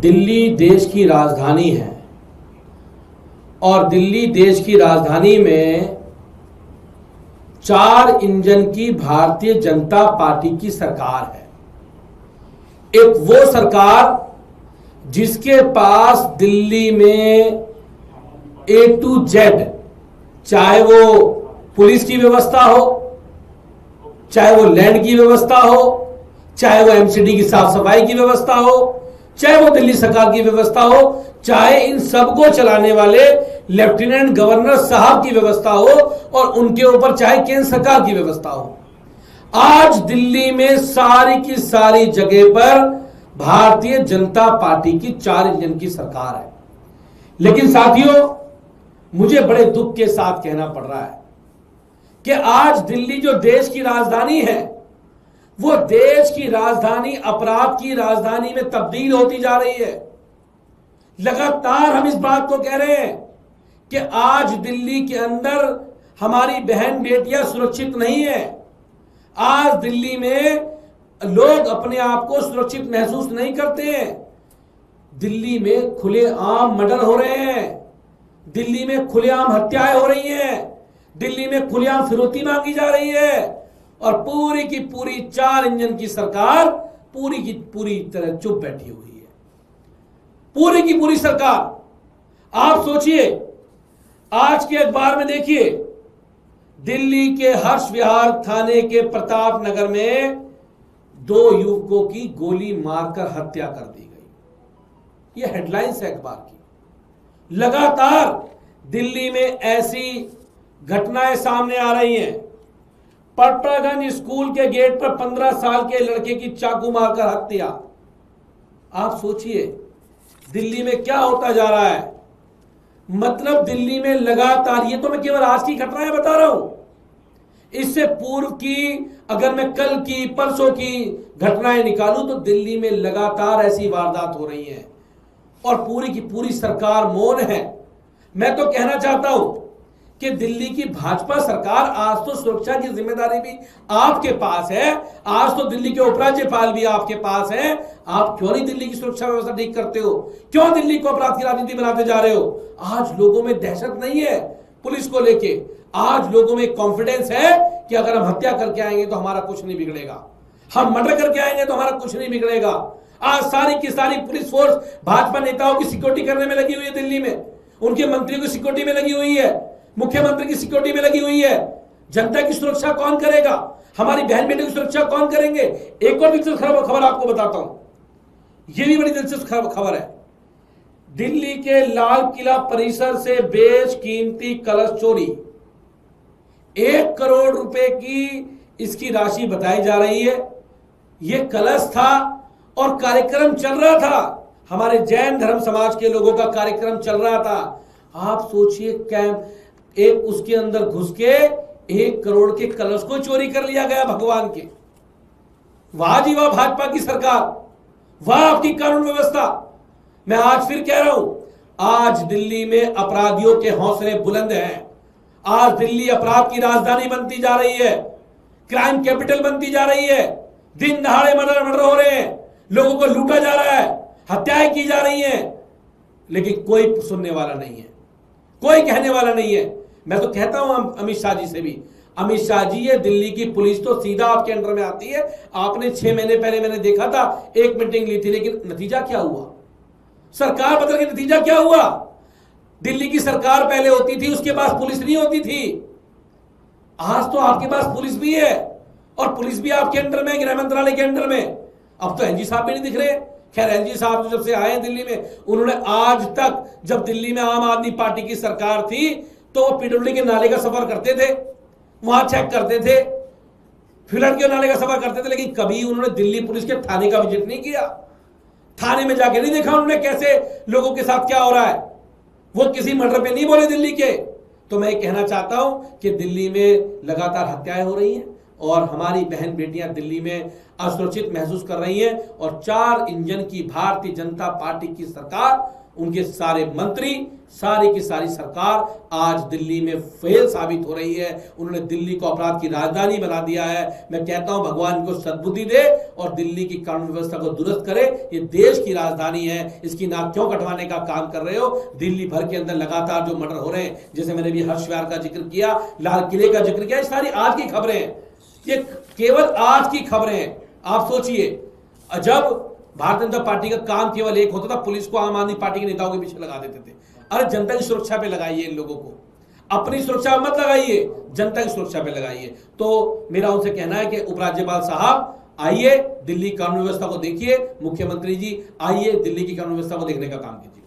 दिल्ली देश की राजधानी है और दिल्ली देश की राजधानी में 4 इंजन की भारतीय जनता पार्टी की सरकार है। एक वो सरकार जिसके पास दिल्ली में A to Z, चाहे वो पुलिस की व्यवस्था हो, चाहे वो लैंड की व्यवस्था हो, चाहे वो MCD की साफ सफाई की व्यवस्था हो, चाहे वो दिल्ली सरकार की व्यवस्था हो, चाहे इन सबको चलाने वाले लेफ्टिनेंट गवर्नर साहब की व्यवस्था हो और उनके ऊपर चाहे केंद्र सरकार की व्यवस्था हो। आज दिल्ली में सारी की सारी जगह पर भारतीय जनता पार्टी की 4 इंजन की सरकार है। लेकिन साथियों, मुझे बड़े दुख के साथ कहना पड़ रहा है कि आज दिल्ली जो देश की राजधानी है, वो देश की राजधानी अपराध की राजधानी में तब्दील होती जा रही है। लगातार हम इस बात को कह रहे हैं कि आज दिल्ली के अंदर हमारी बहन बेटियां सुरक्षित नहीं है। आज दिल्ली में लोग अपने आप को सुरक्षित महसूस नहीं करते हैं। दिल्ली में खुलेआम मर्डर हो रहे हैं, दिल्ली में खुलेआम हत्याएं हो रही हैं, दिल्ली में खुलेआम फिरौती मांगी जा रही है और पूरी की पूरी 4 इंजन की सरकार पूरी की पूरी तरह चुप बैठी हुई है। पूरी की पूरी सरकार। आप सोचिए, आज के अखबार में देखिए, दिल्ली के हर्ष विहार थाने के प्रताप नगर में 2 युवकों की गोली मारकर हत्या कर दी गई। यह हेडलाइंस है अखबार की। लगातार दिल्ली में ऐसी घटनाएं सामने आ रही हैं। पटनागंज स्कूल के गेट पर 15 साल के लड़के की चाकू मारकर हत्या। आप सोचिए दिल्ली में क्या होता जा रहा है। मतलब दिल्ली में लगातार, ये तो मैं केवल आज की घटनाएं बता रहा हूं, इससे पूर्व की अगर मैं कल की परसों की घटनाएं निकालूं तो दिल्ली में लगातार ऐसी वारदात हो रही हैं और पूरी की पूरी सरकार मौन है। मैं तो कहना चाहता हूं कि दिल्ली की भाजपा सरकार, आज तो सुरक्षा की जिम्मेदारी भी आपके पास है, आज तो दिल्ली के उपराज्यपाल भी आपके पास है। आप क्यों नहीं दिल्ली की सुरक्षा व्यवस्था ठीक करते हो? क्यों दिल्ली को अपराध की राजनीति बनाते जा रहे हो? आज लोगों में दहशत नहीं है पुलिस को लेके। आज लोगों में कॉन्फिडेंस है कि अगर हम हत्या करके आएंगे तो हमारा कुछ नहीं बिगड़ेगा, हम मर्डर करके आएंगे तो हमारा कुछ नहीं बिगड़ेगा। आज सारी की सारी पुलिस फोर्स भाजपा नेताओं की सिक्योरिटी करने में लगी हुई है। दिल्ली में उनके मंत्रियों की सिक्योरिटी में लगी हुई है, मुख्यमंत्री की सिक्योरिटी में लगी हुई है। जनता की सुरक्षा कौन करेगा? हमारी बहन बेटियों की सुरक्षा कौन करेंगे? एक और दिलचस्प खबर आपको बताता हूं, यह भी बड़ी दिलचस्प खबर है। दिल्ली के लाल किला परिसर से बेशकीमती कलश चोरी, 1 करोड़ रुपए की इसकी राशि बताई जा रही है। यह कलश था और कार्यक्रम चल रहा था, हमारे जैन धर्म समाज के लोगों का कार्यक्रम चल रहा था। आप सोचिए, कैंप एक उसके अंदर घुस के 1 करोड़ के कलश को चोरी कर लिया गया भगवान के। वाह जी वाह भाजपा की सरकार, वाह आपकी कानून व्यवस्था। मैं आज फिर कह रहा हूं, आज दिल्ली में अपराधियों के हौसले बुलंद हैं। आज दिल्ली अपराध की राजधानी बनती जा रही है, क्राइम कैपिटल बनती जा रही है। दिन दहाड़े मर्डर हो रहे हैं, लोगों को लूटा जा रहा है, हत्याएं की जा रही हैं, लेकिन कोई सुनने वाला नहीं है, कोई कहने वाला नहीं है। मैं तो कहता हूं अमित शाह जी से भी, अमित शाह जी, ये दिल्ली की पुलिस तो सीधा आपके अंडर में आती है। आपने 6 महीने पहले मैंने देखा था, एक मीटिंग ली थी, लेकिन नतीजा क्या हुआ? सरकार बदल के नतीजा क्या हुआ? दिल्ली की सरकार पहले होती थी, उसके पास पुलिस नहीं होती थी। आज तो आपके पास पुलिस भी है और पुलिस भी आपके अंडर में, गृह मंत्रालय के अंडर में। अब तो एनजी साहब भी नहीं दिख रहे। खैर, एनजी साहब जब से आए हैं दिल्ली में, उन्होंने आज तक, जब दिल्ली में आम आदमी पार्टी की सरकार थी तो वो पीडब्ल्यूडी के नाले का सफर करते थे, वहां चेक करते थे, फ्लड के नाले का सफर करते थे, लेकिन कभी उन्होंने दिल्ली पुलिस के थाने का विजिट नहीं किया। थाने में जाके नहीं देखा उन्होंने कैसे लोगों के साथ क्या हो रहा है। वो किसी मर्डर पे नहीं बोले दिल्ली के। तो मैं कहना चाहता हूं कि दिल्ली में लगातार हत्याएं हो रही हैं और हमारी बहन बेटियां दिल्ली में असुरक्षित महसूस कर रही हैं। और 4 इंजन की भारतीय जनता पार्टी की सरकार, उनके सारे मंत्री, सारी की सारी सरकार आज दिल्ली में फेल साबित हो रही है। उन्होंने दिल्ली को अपराध की राजधानी बना दिया है। मैं कहता हूं भगवान को सद्बुद्धि दे और दिल्ली की कानून व्यवस्था को दुरुस्त करे। ये देश की राजधानी है, इसकी नाक क्यों कटवाने का काम कर रहे हो? दिल्ली भर के अंदर लगातार जो मर्डर हो रहे हैं, जैसे मैंने भी हर्ष विहार का जिक्र किया, लाल किले का जिक्र किया, ये सारी आज की खबरें हैं, ये केवल आज की खबरें हैं। आप सोचिए, जब भारतीय जनता पार्टी का काम केवल एक होता था, पुलिस को आम आदमी पार्टी के नेताओं के पीछे लगा देते थे। अरे जनता की सुरक्षा पे लगाइए, इन लोगों को अपनी सुरक्षा मत लगाइए, जनता की सुरक्षा पे लगाइए। तो मेरा उनसे कहना है कि उपराज्यपाल साहब आइए, दिल्ली कानून व्यवस्था को देखिए, मुख्यमंत्री जी आइए, दिल्ली की कानून व्यवस्था को देखने का काम कीजिए।